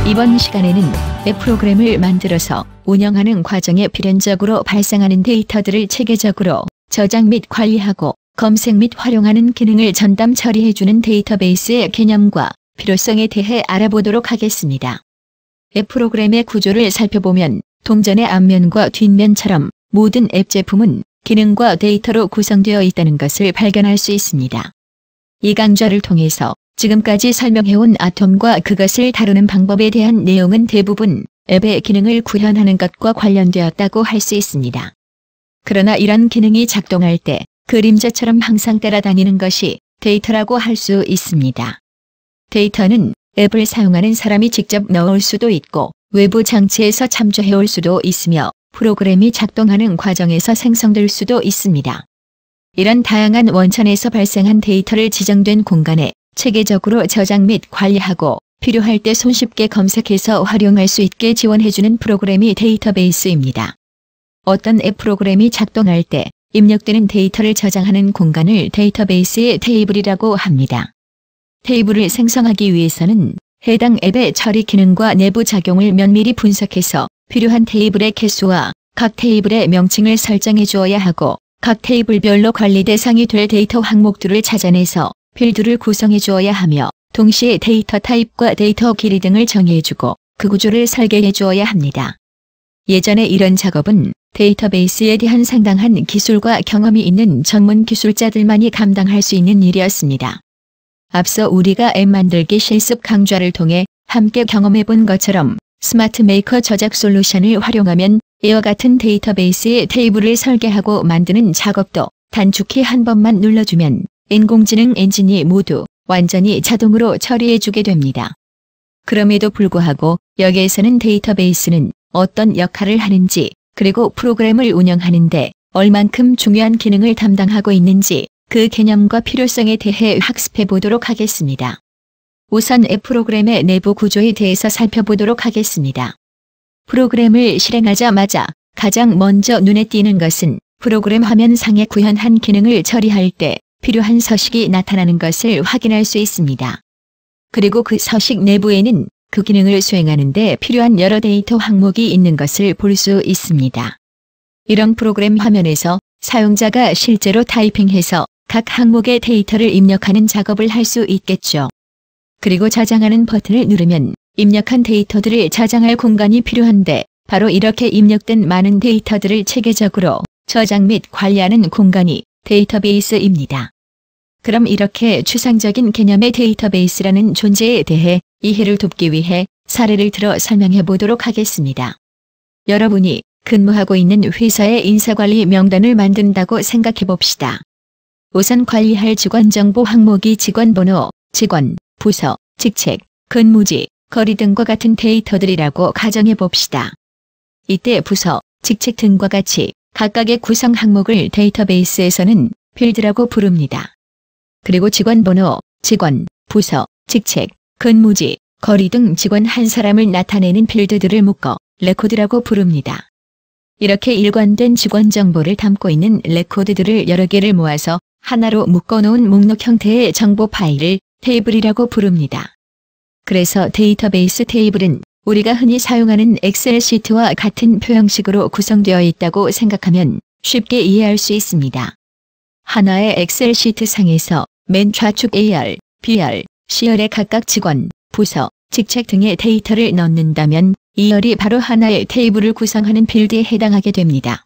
이번 시간에는 웹 프로그램을 만들어서 운영하는 과정에 필연적으로 발생하는 데이터들을 체계적으로 저장 및 관리하고 검색 및 활용하는 기능을 전담 처리해주는 데이터베이스의 개념과 필요성에 대해 알아보도록 하겠습니다. 웹 프로그램의 구조를 살펴보면 동전의 앞면과 뒷면처럼 모든 앱 제품은 기능과 데이터로 구성되어 있다는 것을 발견할 수 있습니다. 이 강좌를 통해서 지금까지 설명해온 아톰과 그것을 다루는 방법에 대한 내용은 대부분 앱의 기능을 구현하는 것과 관련되었다고 할 수 있습니다. 그러나 이런 기능이 작동할 때 그림자처럼 항상 따라다니는 것이 데이터라고 할 수 있습니다. 데이터는 앱을 사용하는 사람이 직접 넣을 수도 있고 외부 장치에서 참조해올 수도 있으며 프로그램이 작동하는 과정에서 생성될 수도 있습니다. 이런 다양한 원천에서 발생한 데이터를 지정된 공간에 체계적으로 저장 및 관리하고 필요할 때 손쉽게 검색해서 활용할 수 있게 지원해주는 프로그램이 데이터베이스입니다. 어떤 앱 프로그램이 작동할 때 입력되는 데이터를 저장하는 공간을 데이터베이스의 테이블이라고 합니다. 테이블을 생성하기 위해서는 해당 앱의 처리 기능과 내부 작용을 면밀히 분석해서 필요한 테이블의 개수와 각 테이블의 명칭을 설정해 주어야 하고 각 테이블별로 관리 대상이 될 데이터 항목들을 찾아내서 필드를 구성해 주어야 하며 동시에 데이터 타입과 데이터 길이 등을 정의해주고 그 구조를 설계해 주어야 합니다. 예전에 이런 작업은 데이터베이스에 대한 상당한 기술과 경험이 있는 전문 기술자들만이 감당할 수 있는 일이었습니다. 앞서 우리가 앱 만들기 실습 강좌를 통해 함께 경험해 본 것처럼 스마트 메이커 저작 솔루션을 활용하면 이와 같은 데이터베이스의 테이블을 설계하고 만드는 작업도 단축키 한 번만 눌러주면 인공지능 엔진이 모두 완전히 자동으로 처리해주게 됩니다. 그럼에도 불구하고 여기에서는 데이터베이스는 어떤 역할을 하는지 그리고 프로그램을 운영하는데 얼만큼 중요한 기능을 담당하고 있는지 그 개념과 필요성에 대해 학습해 보도록 하겠습니다. 우선 앱 프로그램의 내부 구조에 대해서 살펴보도록 하겠습니다. 프로그램을 실행하자마자 가장 먼저 눈에 띄는 것은 프로그램 화면상에 구현한 기능을 처리할 때 필요한 서식이 나타나는 것을 확인할 수 있습니다. 그리고 그 서식 내부에는 그 기능을 수행하는 데 필요한 여러 데이터 항목이 있는 것을 볼 수 있습니다. 이런 프로그램 화면에서 사용자가 실제로 타이핑해서 각 항목의 데이터를 입력하는 작업을 할 수 있겠죠. 그리고 저장하는 버튼을 누르면 입력한 데이터들을 저장할 공간이 필요한데 바로 이렇게 입력된 많은 데이터들을 체계적으로 저장 및 관리하는 공간이 데이터베이스입니다. 그럼 이렇게 추상적인 개념의 데이터베이스라는 존재에 대해 이해를 돕기 위해 사례를 들어 설명해 보도록 하겠습니다. 여러분이 근무하고 있는 회사의 인사관리 명단을 만든다고 생각해 봅시다. 우선 관리할 직원 정보 항목이 직원 번호, 직원, 부서, 직책, 근무지, 거리 등과 같은 데이터들이라고 가정해 봅시다. 이때 부서, 직책 등과 같이 각각의 구성 항목을 데이터베이스에서는 필드라고 부릅니다. 그리고 직원 번호, 직원, 부서, 직책, 근무지, 거리 등 직원 한 사람을 나타내는 필드들을 묶어 레코드라고 부릅니다. 이렇게 일관된 직원 정보를 담고 있는 레코드들을 여러 개를 모아서 하나로 묶어놓은 목록 형태의 정보 파일을 테이블이라고 부릅니다. 그래서 데이터베이스 테이블은 우리가 흔히 사용하는 엑셀 시트와 같은 표형식으로 구성되어 있다고 생각하면 쉽게 이해할 수 있습니다. 하나의 엑셀 시트 상에서 맨 좌측 AR, BR, CR에 각각 직원, 부서, 직책 등의 데이터를 넣는다면 2열이 바로 하나의 테이블을 구성하는 필드에 해당하게 됩니다.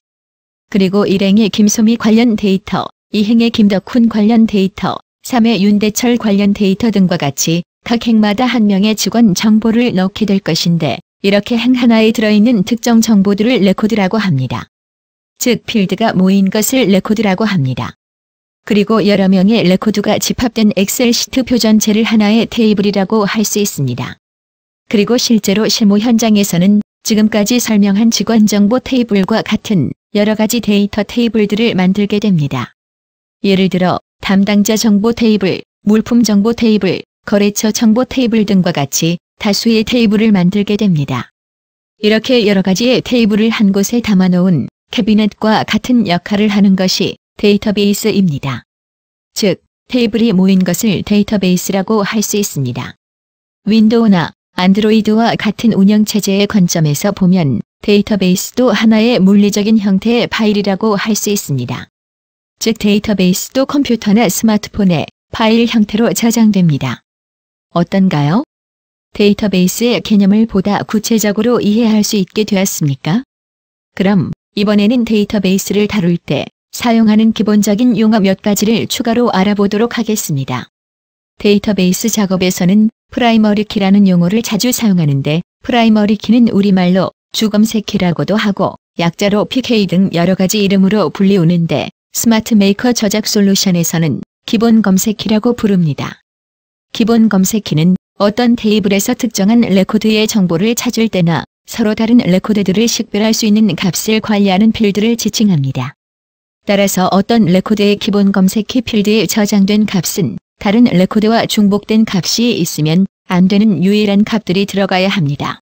그리고 1행의 김소미 관련 데이터, 2행의 김덕훈 관련 데이터, 3의 윤대철 관련 데이터 등과 같이 각 행마다 한 명의 직원 정보를 넣게 될 것인데 이렇게 행 하나에 들어있는 특정 정보들을 레코드라고 합니다. 즉 필드가 모인 것을 레코드라고 합니다. 그리고 여러 명의 레코드가 집합된 엑셀 시트 표 전체를 하나의 테이블이라고 할 수 있습니다. 그리고 실제로 실무 현장에서는 지금까지 설명한 직원 정보 테이블과 같은 여러 가지 데이터 테이블들을 만들게 됩니다. 예를 들어 담당자 정보 테이블, 물품 정보 테이블, 거래처 정보 테이블 등과 같이 다수의 테이블을 만들게 됩니다. 이렇게 여러 가지의 테이블을 한 곳에 담아놓은 캐비넷과 같은 역할을 하는 것이 데이터베이스입니다. 즉, 테이블이 모인 것을 데이터베이스라고 할 수 있습니다. 윈도우나 안드로이드와 같은 운영체제의 관점에서 보면 데이터베이스도 하나의 물리적인 형태의 파일이라고 할 수 있습니다. 즉 데이터베이스도 컴퓨터나 스마트폰에 파일 형태로 저장됩니다. 어떤가요? 데이터베이스의 개념을 보다 구체적으로 이해할 수 있게 되었습니까? 그럼 이번에는 데이터베이스를 다룰 때 사용하는 기본적인 용어 몇 가지를 추가로 알아보도록 하겠습니다. 데이터베이스 작업에서는 프라이머리 키라는 용어를 자주 사용하는데 프라이머리 키는 우리말로 주검색 키라고도 하고 약자로 PK 등 여러 가지 이름으로 불리우는데 스마트 메이커 저작 솔루션에서는 기본 검색 키라고 부릅니다. 기본 검색 키는 어떤 테이블에서 특정한 레코드의 정보를 찾을 때나 서로 다른 레코드들을 식별할 수 있는 값을 관리하는 필드를 지칭합니다. 따라서 어떤 레코드의 기본 검색키 필드에 저장된 값은 다른 레코드와 중복된 값이 있으면 안 되는 유일한 값들이 들어가야 합니다.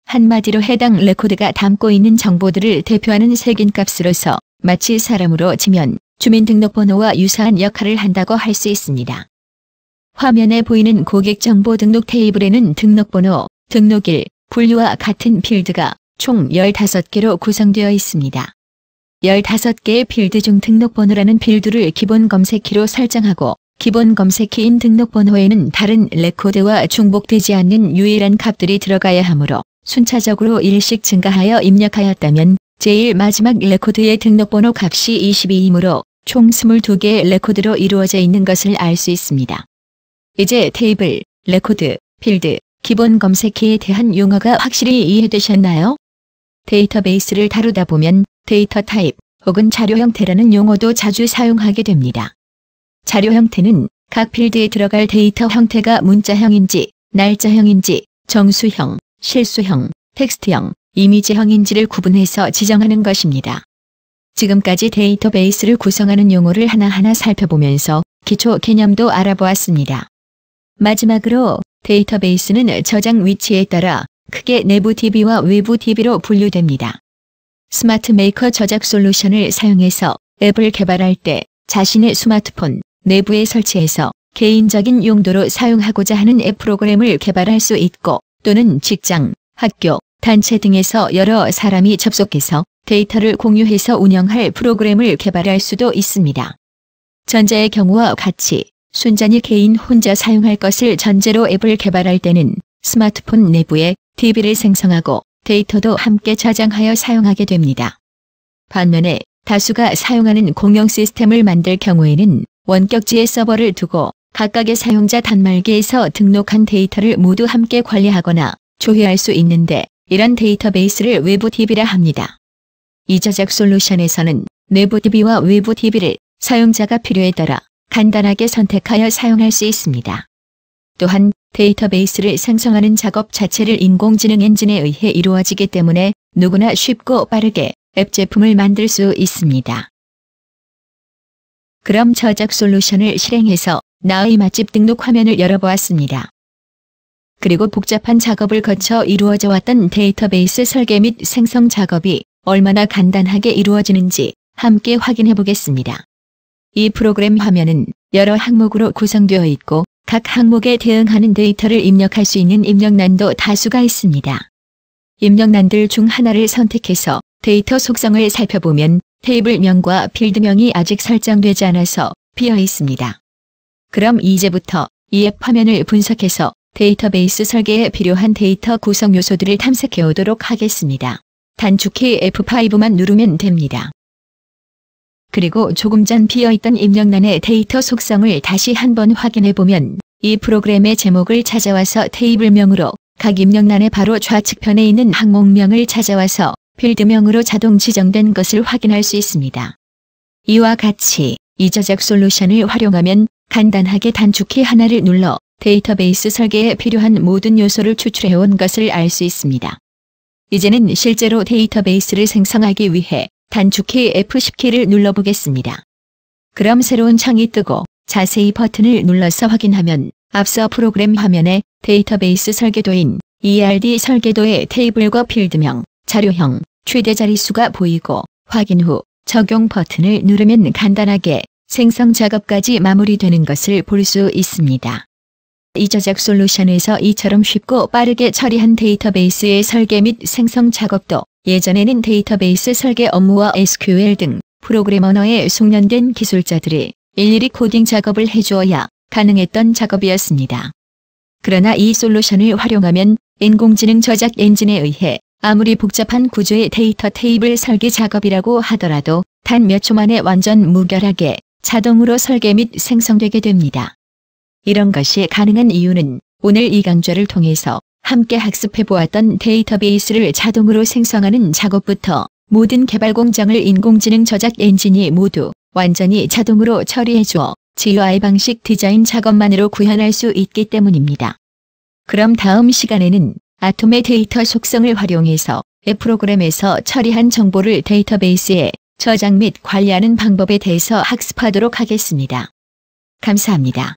한마디로 해당 레코드가 담고 있는 정보들을 대표하는 색인값으로서 마치 사람으로 치면 주민등록번호와 유사한 역할을 한다고 할 수 있습니다. 화면에 보이는 고객정보 등록 테이블에는 등록번호, 등록일, 분류와 같은 필드가 총 15개로 구성되어 있습니다. 15개의 필드 중 등록번호라는 필드를 기본 검색키로 설정하고 기본 검색키인 등록번호에는 다른 레코드와 중복되지 않는 유일한 값들이 들어가야 하므로 순차적으로 1씩 증가하여 입력하였다면 제일 마지막 레코드의 등록번호 값이 22이므로 총 22개의 레코드로 이루어져 있는 것을 알 수 있습니다. 이제 테이블, 레코드, 필드, 기본 검색키에 대한 용어가 확실히 이해되셨나요? 데이터베이스를 다루다 보면 데이터 타입 혹은 자료 형태라는 용어도 자주 사용하게 됩니다. 자료 형태는 각 필드에 들어갈 데이터 형태가 문자형인지, 날짜형인지, 정수형, 실수형, 텍스트형, 이미지형인지를 구분해서 지정하는 것입니다. 지금까지 데이터베이스를 구성하는 용어를 하나하나 살펴보면서 기초 개념도 알아보았습니다. 마지막으로 데이터베이스는 저장 위치에 따라 크게 내부 DB와 외부 DB로 분류됩니다. 스마트 메이커 저작 솔루션을 사용해서 앱을 개발할 때 자신의 스마트폰 내부에 설치해서 개인적인 용도로 사용하고자 하는 앱 프로그램을 개발할 수 있고 또는 직장, 학교, 단체 등에서 여러 사람이 접속해서 데이터를 공유해서 운영할 프로그램을 개발할 수도 있습니다. 전자의 경우와 같이 순전히 개인 혼자 사용할 것을 전제로 앱을 개발할 때는 스마트폰 내부에 DB를 생성하고 데이터도 함께 저장하여 사용하게 됩니다. 반면에 다수가 사용하는 공용 시스템을 만들 경우에는 원격지에 서버를 두고 각각의 사용자 단말기에서 등록한 데이터를 모두 함께 관리하거나 조회할 수 있는데 이런 데이터베이스를 외부 DB라 합니다. 이 저작 솔루션에서는 내부 DB와 외부 DB를 사용자가 필요에 따라 간단하게 선택하여 사용할 수 있습니다. 또한 데이터베이스를 생성하는 작업 자체를 인공지능 엔진에 의해 이루어지기 때문에 누구나 쉽고 빠르게 앱 제품을 만들 수 있습니다. 그럼 저작 솔루션을 실행해서 나의 맛집 등록 화면을 열어보았습니다. 그리고 복잡한 작업을 거쳐 이루어져 왔던 데이터베이스 설계 및 생성 작업이 얼마나 간단하게 이루어지는지 함께 확인해 보겠습니다. 이 프로그램 화면은 여러 항목으로 구성되어 있고 각 항목에 대응하는 데이터를 입력할 수 있는 입력란도 다수가 있습니다. 입력란들 중 하나를 선택해서 데이터 속성을 살펴보면 테이블명과 필드명이 아직 설정되지 않아서 비어 있습니다. 그럼 이제부터 이 앱 화면을 분석해서 데이터베이스 설계에 필요한 데이터 구성 요소들을 탐색해 오도록 하겠습니다. 단축키 F5만 누르면 됩니다. 그리고 조금 전 비어있던 입력란의 데이터 속성을 다시 한번 확인해보면 이 프로그램의 제목을 찾아와서 테이블명으로 각 입력란의 바로 좌측편에 있는 항목명을 찾아와서 필드명으로 자동 지정된 것을 확인할 수 있습니다. 이와 같이 이 저작 솔루션을 활용하면 간단하게 단축키 하나를 눌러 데이터베이스 설계에 필요한 모든 요소를 추출해온 것을 알 수 있습니다. 이제는 실제로 데이터베이스를 생성하기 위해 단축키 F10키를 눌러보겠습니다. 그럼 새로운 창이 뜨고 자세히 버튼을 눌러서 확인하면 앞서 프로그램 화면에 데이터베이스 설계도인 ERD 설계도의 테이블과 필드명, 자료형, 최대 자릿수가 보이고 확인 후 적용 버튼을 누르면 간단하게 생성 작업까지 마무리되는 것을 볼 수 있습니다. 이 저작 솔루션에서 이처럼 쉽고 빠르게 처리한 데이터베이스의 설계 및 생성 작업도 예전에는 데이터베이스 설계 업무와 SQL 등 프로그램 언어에 숙련된 기술자들이 일일이 코딩 작업을 해주어야 가능했던 작업이었습니다. 그러나 이 솔루션을 활용하면 인공지능 저작 엔진에 의해 아무리 복잡한 구조의 데이터 테이블 설계 작업이라고 하더라도 단 몇 초 만에 완전 무결하게 자동으로 설계 및 생성되게 됩니다. 이런 것이 가능한 이유는 오늘 이 강좌를 통해서 함께 학습해보았던 데이터베이스를 자동으로 생성하는 작업부터 모든 개발 공정을 인공지능 저작 엔진이 모두 완전히 자동으로 처리해주어 GUI 방식 디자인 작업만으로 구현할 수 있기 때문입니다. 그럼 다음 시간에는 아톰의 데이터 속성을 활용해서 앱 프로그램에서 처리한 정보를 데이터베이스에 저장 및 관리하는 방법에 대해서 학습하도록 하겠습니다. 감사합니다.